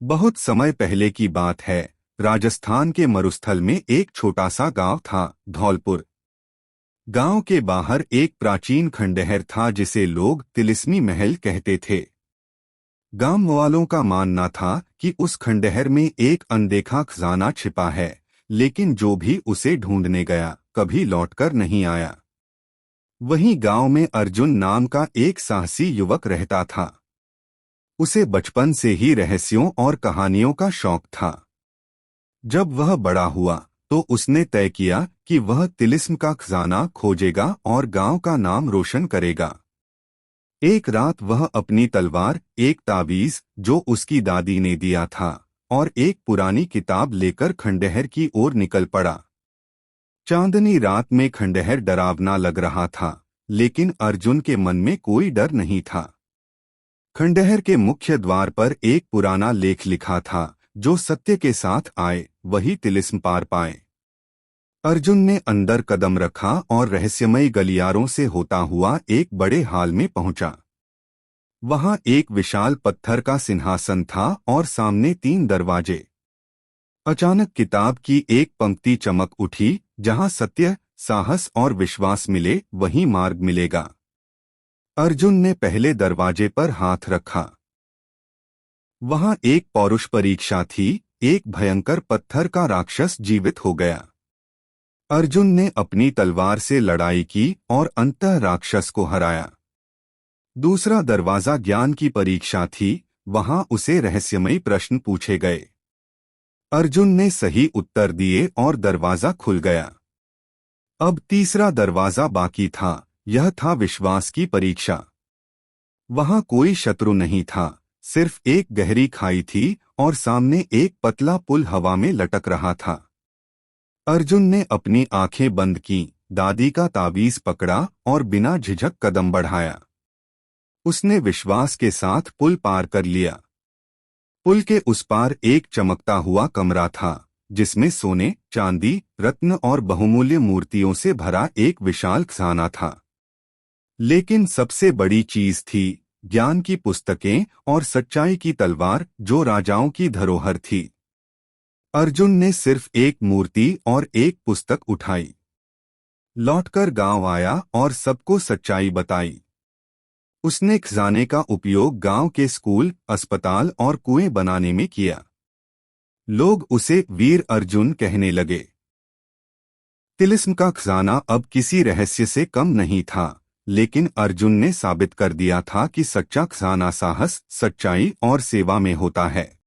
बहुत समय पहले की बात है। राजस्थान के मरुस्थल में एक छोटा सा गांव था, धौलपुर। गांव के बाहर एक प्राचीन खंडहर था जिसे लोग तिलिस्मी महल कहते थे। गांव वालों का मानना था कि उस खंडहर में एक अनदेखा खजाना छिपा है, लेकिन जो भी उसे ढूंढने गया कभी लौटकर नहीं आया। वहीं गांव में अर्जुन नाम का एक साहसी युवक रहता था। उसे बचपन से ही रहस्यों और कहानियों का शौक था। जब वह बड़ा हुआ तो उसने तय किया कि वह तिलिस्म का खजाना खोजेगा और गांव का नाम रोशन करेगा। एक रात वह अपनी तलवार, एक तावीज जो उसकी दादी ने दिया था, और एक पुरानी किताब लेकर खंडहर की ओर निकल पड़ा। चांदनी रात में खंडहर डरावना लग रहा था, लेकिन अर्जुन के मन में कोई डर नहीं था। खंडहर के मुख्य द्वार पर एक पुराना लेख लिखा था, जो सत्य के साथ आए वही तिलिस्म पार पाए। अर्जुन ने अंदर कदम रखा और रहस्यमयी गलियारों से होता हुआ एक बड़े हाल में पहुंचा। वहां एक विशाल पत्थर का सिंहासन था और सामने 3 दरवाजे। अचानक किताब की एक पंक्ति चमक उठी, जहां सत्य, साहस और विश्वास मिले वहीं मार्ग मिलेगा। अर्जुन ने पहले दरवाजे पर हाथ रखा। वहां एक पौरुष परीक्षा थी, एक भयंकर पत्थर का राक्षस जीवित हो गया। अर्जुन ने अपनी तलवार से लड़ाई की और अंततः राक्षस को हराया। दूसरा दरवाजा ज्ञान की परीक्षा थी, वहां उसे रहस्यमयी प्रश्न पूछे गए। अर्जुन ने सही उत्तर दिए और दरवाजा खुल गया। अब तीसरा दरवाजा बाकी था, यह था विश्वास की परीक्षा। वहां कोई शत्रु नहीं था, सिर्फ एक गहरी खाई थी और सामने एक पतला पुल हवा में लटक रहा था। अर्जुन ने अपनी आंखें बंद की, दादी का तावीज पकड़ा और बिना झिझक कदम बढ़ाया। उसने विश्वास के साथ पुल पार कर लिया। पुल के उस पार एक चमकता हुआ कमरा था, जिसमें सोने, चांदी, रत्न और बहुमूल्य मूर्तियों से भरा एक विशाल खजाना था। लेकिन सबसे बड़ी चीज थी ज्ञान की पुस्तकें और सच्चाई की तलवार, जो राजाओं की धरोहर थी। अर्जुन ने सिर्फ एक मूर्ति और एक पुस्तक उठाई। लौटकर गांव आया और सबको सच्चाई बताई। उसने खजाने का उपयोग गांव के स्कूल, अस्पताल और कुएं बनाने में किया। लोग उसे वीर अर्जुन कहने लगे। तिलिस्म का खजाना अब किसी रहस्य से कम नहीं था, लेकिन अर्जुन ने साबित कर दिया था कि सच्चा खजाना साहस, सच्चाई और सेवा में होता है।